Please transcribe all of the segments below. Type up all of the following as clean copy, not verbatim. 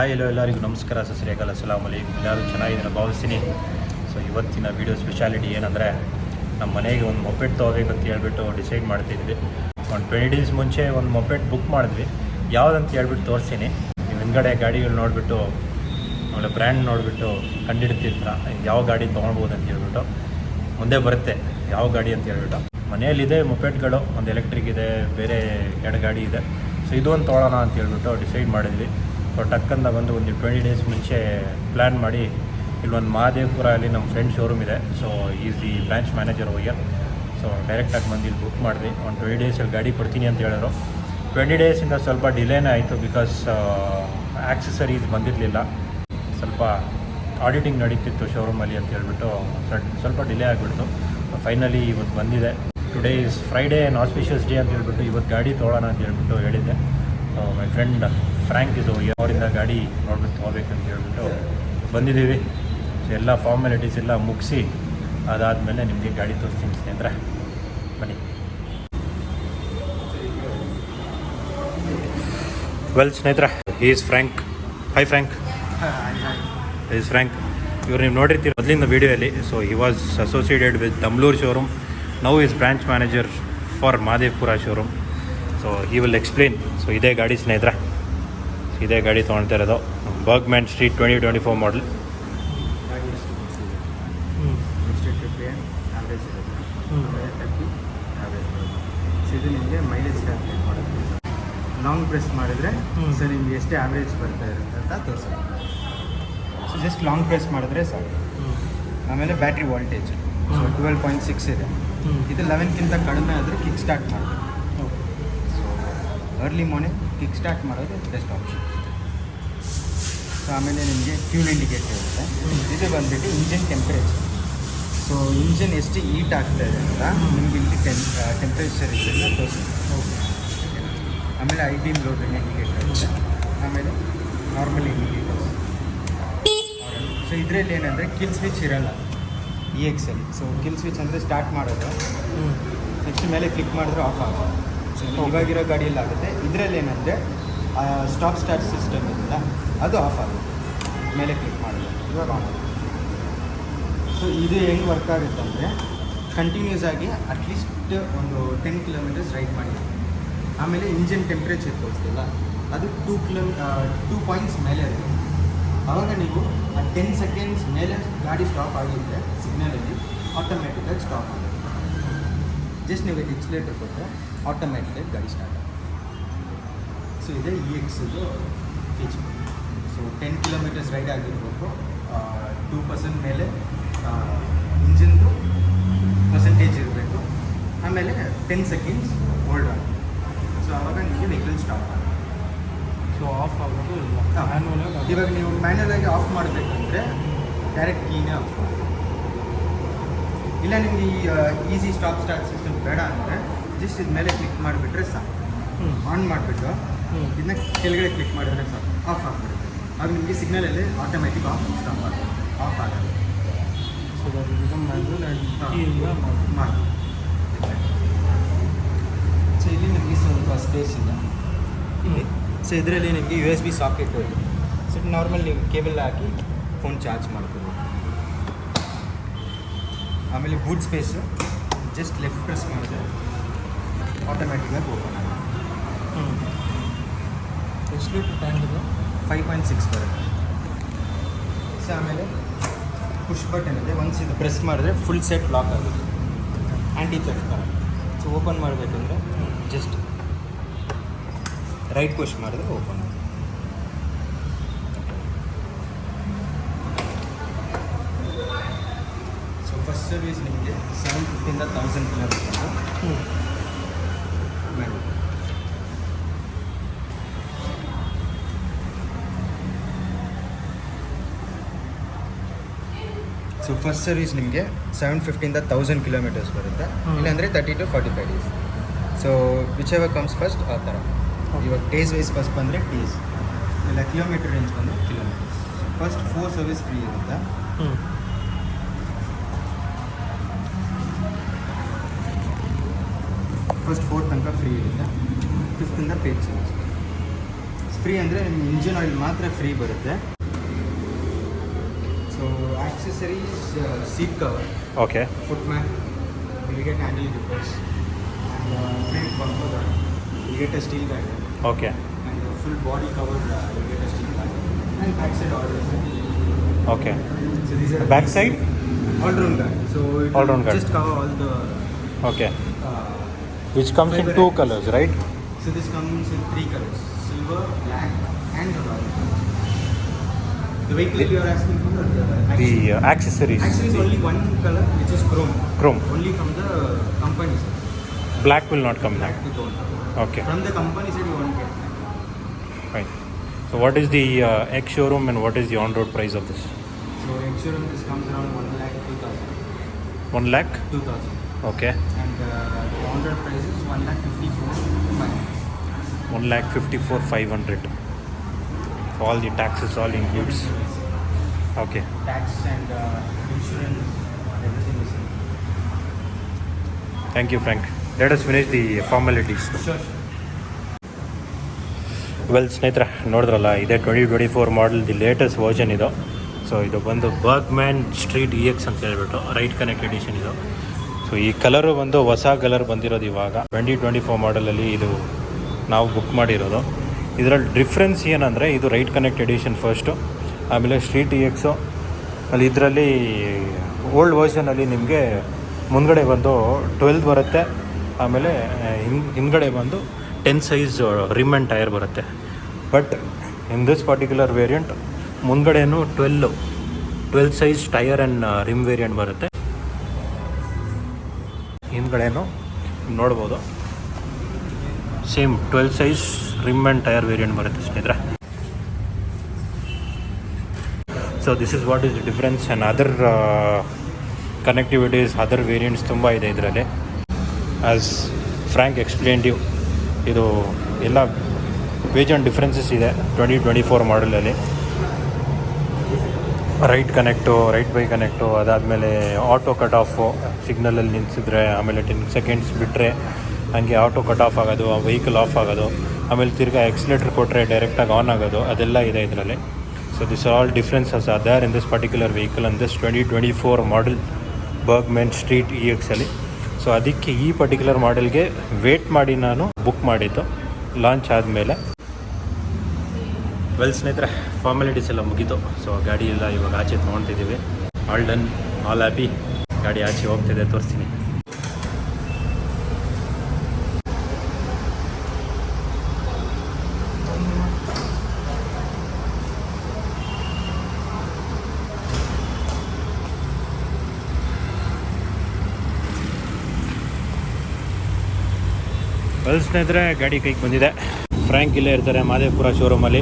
Hi ಎಲ್ಲೋ ಎಲ್ಲರಿಗೂ ನಮಸ್ಕಾರ, ಸಸ್ರಿಯಾಗಲ್ಲ, ಅಸ್ಸಲಾಮ್ ಅಲೈಕುಮ್. ಎಲ್ಲರೂ ಚೆನ್ನಾಗಿದ್ದೀನ ಭಾವಿಸ್ತೀನಿ. ಸೊ ಇವತ್ತಿನ ವೀಡಿಯೋ ಸ್ಪೆಷಾಲಿಟಿ ಏನಂದರೆ, ನಮ್ಮ ಮನೆಗೆ ಒಂದು ಮೊಪೆಟ್ ತೊಗೋಬೇಕಂತ ಹೇಳ್ಬಿಟ್ಟು ಡಿಸೈಡ್ ಮಾಡ್ತಿದ್ವಿ. ಒಂದು 20 ಡೇಸ್ ಮುಂಚೆ ಒಂದು ಮೊಪೆಟ್ ಬುಕ್ ಮಾಡಿದ್ವಿ. ಯಾವುದಂತ ಹೇಳ್ಬಿಟ್ಟು ತೋರಿಸ್ತೀನಿ. ನೀವು ಹಿಂದ್ಗಡೆ ಗಾಡಿಗಳು ನೋಡಿಬಿಟ್ಟು ಆಮೇಲೆ ಬ್ರ್ಯಾಂಡ್ ನೋಡಿಬಿಟ್ಟು ಕಂಡಿಡ್ತಿರ್ತೀರ ಯಾವ ಗಾಡಿ ತೊಗೊಳ್ಬೋದು ಅಂತ ಹೇಳ್ಬಿಟ್ಟು ಮುಂದೆ ಬರುತ್ತೆ ಯಾವ ಗಾಡಿ ಅಂತ ಹೇಳ್ಬಿಟ್ಟು. ಮನೆಯಲ್ಲಿದೆ ಮೊಪೆಟ್ಗಳು, ಒಂದು ಎಲೆಕ್ಟ್ರಿಕ್ ಇದೆ, ಬೇರೆ 2 ಗಾಡಿ ಇದೆ. ಸೊ ಇದು ಒಂದು ತೊಗೊಳ್ಳೋಣ ಅಂತ ಹೇಳ್ಬಿಟ್ಟು ಡಿಸೈಡ್ ಮಾಡಿದ್ವಿ. ಸೊ ಟಕ್ಕಂದ ಬಂದು ಒಂದು 20 ಡೇಸ್ ಮುಂಚೆ ಪ್ಲ್ಯಾನ್ ಮಾಡಿ ಇಲ್ಲೊಂದು ಮಹಾದೇವಪುರ ಅಲ್ಲಿ ನಮ್ಮ ಫ್ರೆಂಡ್ ಶೋರೂಮ್ ಇದೆ. So is the branch manager ಹೋಗ್ಯ. ಸೊ ಡೈರೆಕ್ಟಾಗಿ ಬಂದು ಇಲ್ಲಿ ಬುಕ್ ಮಾಡಿದ್ವಿ. ಒಂದು 20 ಡೇಸಲ್ಲಿ ಗಾಡಿ ಕೊಡ್ತೀನಿ ಅಂತ ಹೇಳಿದ್ರು. 20 ಡೇಸಿಂದ ಸ್ವಲ್ಪ ಡಿಲೇನೇ ಆಯಿತು, ಬಿಕಾಸ್ ಆಕ್ಸೆಸರೀಸ್ ಬಂದಿರಲಿಲ್ಲ. ಸ್ವಲ್ಪ ಆಡಿಟಿಂಗ್ ನಡೀತಿತ್ತು ಶೋರೂಮಲ್ಲಿ ಅಂತ ಹೇಳ್ಬಿಟ್ಟು ಸ್ವಲ್ಪ ಡಿಲೇ ಆಗಿಬಿಡ್ತು. ಫೈನಲಿ ಇವತ್ತು ಬಂದಿದೆ. Today is Friday and auspicious day ಅಂತ ಹೇಳ್ಬಿಟ್ಟು ಇವತ್ತು ಗಾಡಿ ತೊಗೊಳ್ಳೋಣ ಅಂತ ಹೇಳ್ಬಿಟ್ಟು ಹೇಳಿದ್ದೆ. ಸೊ ಮೈ ಫ್ರೆಂಡ್ ಫ್ರ್ಯಾಂಕ್ ಇದು ಅವರಿಂದ ಗಾಡಿ ನೋಡ್ಬಿಟ್ಟು ತೊಗೋಬೇಕಂತ ಹೇಳ್ಬಿಟ್ಟು ಬಂದಿದ್ದೀವಿ. ಸೊ ಎಲ್ಲ ಫಾರ್ಮ್ಯಾಲಿಟೀಸ್ ಎಲ್ಲ ಮುಗಿಸಿ ಅದಾದಮೇಲೆ ನಿಮಗೆ ಗಾಡಿ ತೋರಿಸ್ತೀನಿ ಸ್ನೇಹಿತರೆ, ಬನ್ನಿ. ವೆಲ್ ಸ್ನೇಹಿತರೆ, is Frank. Hi Frank. Is Frank. ಇವ್ರು ನೀವು ನೋಡಿರ್ತೀರ ಮೊದಲಿಂದ ವೀಡಿಯೋಯಲ್ಲಿ. So he was associated with Tamlur showroom. Now is branch manager for Mahadevapura showroom. So he will explain. So ಇದೇ ಗಾಡಿ ಸ್ನೇಹಿತರೆ, ಇದೇ ಗಾಡಿ ತೊಗೊಳ್ತಾ ಇರೋದು. Burgman street 2024 model. ಇದು ನಿಮಗೆ ಮೈಲೇಜ್ ಕ್ಯಾಲ್ಕುಲೇಟ್ ಮಾಡೋದು. ಲಾಂಗ್ ಪ್ರೆಸ್ ಮಾಡಿದ್ರೆ ಸೊ ನಿಮ್ಗೆ ಎಷ್ಟು ಆ್ಯಾವ್ರೇಜ್ ಬರ್ತಾ ಇರುತ್ತೆ ಅಂತ ತೋರಿಸೋದು. ಸೊ ಜಸ್ಟ್ ಲಾಂಗ್ ಪ್ರೆಸ್ ಮಾಡಿದ್ರೆ ಸಾಕು. ಆಮೇಲೆ ಬ್ಯಾಟ್ರಿ ವಾಲ್ಟೇಜ್ 12.6 ಇದೆ. ಇದು 11ಕ್ಕಿಂತ ಕಡಿಮೆ ಆದರೆ ಕಿಕ್ ಸ್ಟಾರ್ಟ್ ಮಾಡೋದು. So early morning kick start ಮಾಡೋದು ಬೆಸ್ಟ್ ಆಪ್ಷನ್. ಸೊ ಆಮೇಲೆ ನಿಮಗೆ ಫ್ಯೂಲ್ ಇಂಡಿಕೇಟರ್ ಇರುತ್ತೆ. ಇದು ಬಂದುಬಿಟ್ಟು ಇಂಜಿನ್ ಟೆಂಪ್ರೇಚರ್. ಸೊ ಇಂಜಿನ್ ಎಷ್ಟು ಹೀಟ್ ಆಗ್ತಾ ಇದೆ ಅಂತ ನಿಮ್ಗೆ ಇಲ್ಲಿ ಟೆಂಪ್ರೇಚರ್ ಇದನ್ನು ತೋರಿಸುತ್ತೆ. ಆಮೇಲೆ ಐ ಬೀಮ್ ಲೋಡಿಂಗ್ ಇಂಡಿಕೇಟರ್ ಇರುತ್ತೆ. ಆಮೇಲೆ ನಾರ್ಮಲ್ ಇಂಡಿಕೇಟರ್ಸ್. ಸೊ ಇದರಲ್ಲಿ ಏನಂದರೆ ಕಿಲ್ ಸ್ವಿಚ್ ಇರೋಲ್ಲ EXL. ಸೊ ಕಿಲ್ ಸ್ವಿಚ್ ಅಂದರೆ ಸ್ಟಾರ್ಟ್ ಮಾಡೋದು, ನೆಕ್ಸ್ಟ್ ಮೇಲೆ ಕ್ಲಿಕ್ ಮಾಡಿದ್ರೆ ಆಫ್ ಆಗೋದು. ಸೊ ಇವಾಗಿರೋ ಗಾಡಿಯಲ್ಲಿ ಆಗುತ್ತೆ. ಇದರಲ್ಲಿ ಏನಂದರೆ ಸ್ಟಾಪ್ ಸ್ಟಾರ್ಟ್ ಸಿಸ್ಟಮ್ ಇದೆಯಲ್ಲ, ಅದು ಆಫ್ ಆಗುತ್ತೆ ಮೇಲೆ ಕ್ಲಿಕ್ ಮಾಡೋದು. ಇವಾಗ ಆನ್ ಆಗುತ್ತೆ. ಸೊ ಇದು ಹೆಂಗೆ ವರ್ಕ್ ಆಗುತ್ತೆ ಅಂದರೆ, ಕಂಟಿನ್ಯೂಸ್ ಆಗಿ ಅಟ್ಲೀಸ್ಟ್ ಒಂದು 10 ಕಿಲೋಮೀಟರ್ಸ್ ರೈಡ್ ಮಾಡಿ. ಆಮೇಲೆ ಇಂಜಿನ್ ಟೆಂಪ್ರೇಚರ್ ತೋರಿಸ್ತಿಲ್ಲ, ಅದು 2 ಪಾಯಿಂಟ್ಸ್ ಮೇಲೆ ಇರುತ್ತೆ. ಆವಾಗ ನೀವು ಆ 10 ಸೆಕೆಂಡ್ಸ್ ಮೇಲೆ ಗಾಡಿ ಸ್ಟಾಪ್ ಆಗಿದ್ದರೆ ಸಿಗ್ನಲಲ್ಲಿ ಆಟೋಮೆಟಿಕಾಗಿ ಸ್ಟಾಪ್ ಆಗುತ್ತೆ. ಜಸ್ಟ್ ನೀವು ಎಕ್ಸ್ಲೇಟರ್ ಕೊಟ್ಟರೆ ಆಟೋಮೆಟಿಕಾಗಿ ಗಾಡಿ ಸ್ಟಾರ್ಟ್ ಆಗುತ್ತೆ. ಸೊ ಇದೇ EXದು ಫೀಚರ್. ಸೊ 10 ಕಿಲೋಮೀಟರ್ಸ್ ರೈಡ್ ಆಗಿರಬೇಕು, 2% ಮೇಲೆ ಇಂಜಿನ್ದು ಪರ್ಸೆಂಟೇಜ್ ಇರಬೇಕು. ಆಮೇಲೆ 10 ಸೆಕೆಂಡ್ಸ್ ಹೋಲ್ಡ್ ಆಗುತ್ತೆ. ಸೊ ಆವಾಗ ನಿಮಗೆ ವೆಹಿಕಲ್ ಸ್ಟಾಪ್ ಆಗುತ್ತೆ. ಸೊ ಆಫ್ ಆಗೋದು ಇವಾಗ ನೀವು ಮ್ಯಾನ್ಯಲಾಗಿ ಆಫ್ ಮಾಡಬೇಕಂದ್ರೆ ಡೈರೆಕ್ಟ್ ಕೀನೇ ಆಫ್ ಮಾಡಿ. ಇಲ್ಲ ನಿಮಗೆ ಈ ಈಸಿ ಸ್ಟಾಪ್ ಸ್ಟಾರ್ಟ್ ಸಿಸ್ಟಮ್ ಬೇಡ ಅಂದರೆ ಜಸ್ಟ್ ಇದ ಮೇಲೆ ಕ್ಲಿಕ್ ಮಾಡಿಬಿಟ್ರೆ ಸಾಕು. ಆನ್ ಮಾಡಿಬಿಟ್ಟು ಇದನ್ನ ಕೆಳಗಡೆ ಕ್ಲಿಕ್ ಮಾಡಿದ್ರೆ ಸಾಕು, ಆಫ್ ಆಗಿಬಿಡುತ್ತೆ. ಆಗ ನಿಮಗೆ ಸಿಗ್ನಲಲ್ಲಿ ಆಟೋಮೆಟಿಕ್ ಆಫ್ ಸ್ಟಾಪ್ ಆಗುತ್ತೆ, ಆಫ್ ಆಗುತ್ತೆ. ಸೊ ಮಾಡಿ. ಸೊ ಇಲ್ಲಿ ನಿಮಗೆ ಸ್ವಲ್ಪ ಸ್ಪೇಸ್ ಇದೆ. ಸೊ ಇದರಲ್ಲಿ ನಿಮಗೆ USB ಸಾಕೆಟು ಇದೆ. ಸೊ ನಾರ್ಮಲ್ ನೀವು ಕೇಬಲ್ ಹಾಕಿ ಫೋನ್ ಚಾರ್ಜ್ ಮಾಡ್ಬೋದು. ಆಮೇಲೆ boot space just left press ಮಾಡಿದ್ರೆ ಆಟೋಮೆಟಿಕಾಗಿ ಓಪನ್ ಆಗುತ್ತೆ. ಎಷ್ಟು ಲೀಟರ್ ಟ್ಯಾಂಕ್ ಇದೆ? 5.6 ಬರುತ್ತೆ. ಸೊ ಆಮೇಲೆ ಪುಷ್ ಬಟನ್ ಇದೆ. ಒನ್ಸ್ ಇದು ಪ್ರೆಸ್ ಮಾಡಿದ್ರೆ ಫುಲ್ ಸೆಟ್ ಲಾಕ್ ಆಗುತ್ತೆ, ಆ್ಯಂಟಿ ಥೆಫ್ಟ್ ಆಗುತ್ತೆ. ಸೊ ಓಪನ್ ಮಾಡಬೇಕಂದ್ರೆ ಜಸ್ಟ್ ರೈಟ್ ಪುಷ್ ಮಾಡಿದ್ರೆ ಓಪನ್ ಆಗುತ್ತೆ. ಸೊ ಫಸ್ಟ್ ಸರ್ವಿಸ್ ನಿಮಗೆ 750ಇಂದ 1000 kilometre manual. So first service ನಿಮಗೆ 750ಇಂದ 1000 ಕಿಲೋಮೀಟರ್ಸ್ ಬರುತ್ತೆ. ಇಲ್ಲಾಂದರೆ 30 to 45 days. So which ever comes first ಆ ಥರ. ಇವಾಗ ಡೇಸ್ ವೈಸ್ ಫಸ್ಟ್ ಬಂದರೆ ಡೇಸ್, ಇಲ್ಲ ಕಿಲೋಮೀಟರ್ ರೇಂಜ್ ಬಂದರೆ ಕಿಲೋಮೀಟರ್ಸ್. ಫಸ್ಟ್ 4 ಸರ್ವಿಸ್ ಫ್ರೀ ಇರುತ್ತೆ. ಫಸ್ಟ್ 4 ತನಕ ಫ್ರೀ ಇರುತ್ತೆ. 5th paid service. ಫ್ರೀ ಅಂದರೆ ನಿಮ್ಗೆ ಇಂಜಿನ್ ಆಯಿಲ್ ಮಾತ್ರ ಫ್ರೀ ಬರುತ್ತೆ. So accessories, seat cover, okay foot mat, will get handle grippers, and front bumper guard, will get a steel guard, okay and full body cover, will get a steel guard, and back side orders. Okay So these are back side all-round guard. So it All round will guard. just cover all the. Okay Uh, which comes in 2 colours right? so this comes in 3 colors: silver, black, and royal. The vehicle you are asking for the accessories actually is only one color, which is chrome. Chrome. Only from the company side. Black will not come Black back. we don't. Okay From the company side you won't get black. Fine. So what is the ex showroom and what is the on road price of this? So insurance this comes around 1,02,000. 1 lakh? 2,000. Okay And the on-road price is 1,54,500. 1,54,500. All the taxes, all includes. Okay. Tax and insurance, everything is in. Thank you, Frank. Let us finish the formalities. Sure. Well ಸ್ನೇಹಿತರೆ, ನೋಡಿದ್ರಲ್ಲ, ಇದೇ 2024 ಮಾಡಲ್ the latest version ಇದು. So ಇದು ಬಂದು Burgman street EX ಅಂತ ಹೇಳ್ಬಿಟ್ಟು right connect edition ಇದು. So ಈ ಕಲರು ಬಂದು ಹೊಸ ಕಲರ್ ಬಂದಿರೋದು ಇವಾಗ 2024 ಮಾಡಲಲ್ಲಿ ಇದು ನಾವು ಬುಕ್ ಮಾಡಿರೋದು. ಇದರಲ್ಲಿ ಡಿಫ್ರೆನ್ಸ್ ಏನಂದರೆ, ಇದು ರೈಟ್ ಕನೆಕ್ಟ್ ಎಡಿಷನ್ ಫಸ್ಟು, ಆಮೇಲೆ ಸ್ಟ್ರೀಟ್ EXು ಅಲ್ಲಿ ಇದರಲ್ಲಿ ಓಲ್ಡ್ ವರ್ಷನಲ್ಲಿ ನಿಮಗೆ ಮುಂದ್ಗಡೆ ಬಂದು 12 ಬರುತ್ತೆ, ಆಮೇಲೆ ಹಿಂದ್ಗಡೆ ಬಂದು 10 ಸೈಜ್ ರಿಮ್ ಆ್ಯಂಡ್ ಟೈರ್ ಬರುತ್ತೆ. But in this particular variant ಮುಂದ್ಗಡೆನೂ 12 size tyre and rim variant ಬರುತ್ತೆ. ಹಿಂದ್ಗಡೆನೂ ನೋಡ್ಬೋದು same 12 size rim and tyre variant ಬರುತ್ತೆ ಸ್ನೇಹಿತರೆ. So this is what is the difference. And other connectivities, other variants ತುಂಬ ಇದೆ ಇದರಲ್ಲಿ. ಆ್ಯಸ್ ಫ್ರ್ಯಾಂಕ್ ಎಕ್ಸ್ಪ್ಲೇನ್ಡ್ ಯು, ಇದು ಎಲ್ಲ ಬೇಜಾನ್ ಡಿಫ್ರೆನ್ಸಸ್ ಇದೆ 2024 ಮಾಡಲಲ್ಲಿ. Right connect, right by connect, ಅದಾದಮೇಲೆ ಆಟೋ ಕಟ್ ಆಫು, ಸಿಗ್ನಲಲ್ಲಿ ನಿಲ್ಲಿಸಿದ್ರೆ ಆಮೇಲೆ 10 ಸೆಕೆಂಡ್ಸ್ ಬಿಟ್ಟರೆ ಹಂಗೆ ಆಟೋ ಕಟ್ ಆಫ್ ಆಗೋದು, ಆ ವೆಹಿಕಲ್ ಆಫ್ ಆಗೋದು, ಆಮೇಲೆ ತಿರ್ಗಾ ಎಕ್ಸ್ಲೇಟ್ರ್ ಕೊಟ್ಟರೆ ಡೈರೆಕ್ಟಾಗಿ ಆನ್ ಆಗೋದು, ಅದೆಲ್ಲ ಇದೆ ಇದರಲ್ಲಿ. So this are all differences are there in this particular vehicle on this 2024 model Burgman street EXಲ್ಲಿ. ಸೊ ಅದಕ್ಕೆ ಈ ಪರ್ಟಿಕ್ಯುಲರ್ ಮಾಡೆಲ್ಗೆ ವೇಟ್ ಮಾಡಿ ನಾನು ಬುಕ್ ಮಾಡಿದ್ದು ಲಾಂಚ್ ಆದಮೇಲೆ. ವೆಲ್ ಸ್ನೇಹಿತರೆ, ಫಾರ್ಮಾಲಿಟೀಸ್ ಎಲ್ಲ ಮುಗೀತು. ಸೊ ಗಾಡಿ ಎಲ್ಲ ಇವಾಗ ಆಚೆ ತೊಗೊಳ್ತಿದ್ದೀವಿ. All done, all happy. ಗಾಡಿ ಆಚೆ ಹೋಗ್ತಿದೆ, ತೋರಿಸ್ತೀನಿ. ವೆಲ್ ಸ್ನೇಹಿತರೆ, ಗಾಡಿ ಕೈಗೆ ಬಂದಿದೆ. ಫ್ರ್ಯಾಂಕ್ ಇಲ್ಲೇ ಇರ್ತಾರೆ ಮಾದೇಪುರ ಶೋರೂಮಲ್ಲಿ.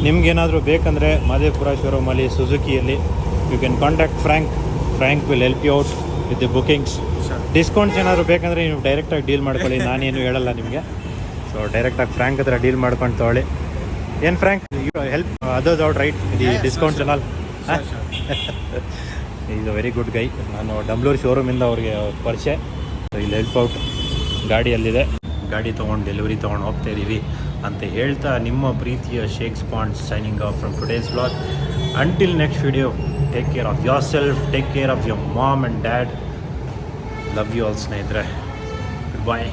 ನಿಮ್ಗೇನಾದರೂ ಬೇಕಂದರೆ ಮಾದೇಪುರ ಶೋರೂಮಲ್ಲಿ ಸುಜುಕಿಯಲ್ಲಿ you can contact Frank. Frank will help you out with the bookings. Discounts ಏನಾದರೂ ಬೇಕಂದರೆ ನೀವು ಡೈರೆಕ್ಟಾಗಿ ಡೀಲ್ ಮಾಡ್ಕೊಳ್ಳಿ, ನಾನೇನು ಹೇಳಲ್ಲ ನಿಮಗೆ. ಸೊ ಡೈರೆಕ್ಟಾಗಿ ಫ್ರ್ಯಾಂಕ್ ಹತ್ರ ಡೀಲ್ ಮಾಡ್ಕೊಂಡು ತೊಗೊಳ್ಳಿ. ಏನು Frank, you help others out right the discounts ಎಲ್ಲ. Is a very good guy. ನಾನು ಡಂಬ್ಳೂರು ಶೋರೂಮಿಂದ ಅವ್ರಿಗೆ ಪರಿಚಯ. ಸೊ ಇಲ್ಲಿ ಹೆಲ್ಪ್ ಔಟ್. ಗಾಡಿಯಲ್ಲಿದೆ, ಗಾಡಿ ತೊಗೊಂಡು ಡೆಲಿವರಿ ತೊಗೊಂಡು ಹೋಗ್ತಾ ಇದ್ದೀವಿ ಅಂತ ಹೇಳ್ತಾ, ನಿಮ್ಮ ಪ್ರೀತಿಯ ಶೇಕ್ ಸ್ಪಾಂಡ್ಸ್ signing off from today's vlog. Until next video, take care of yourself, take care of your mom and dad. Love you all ಸ್ನೇಹಿತರೆ. ಗುಡ್ ಬಾಯ್.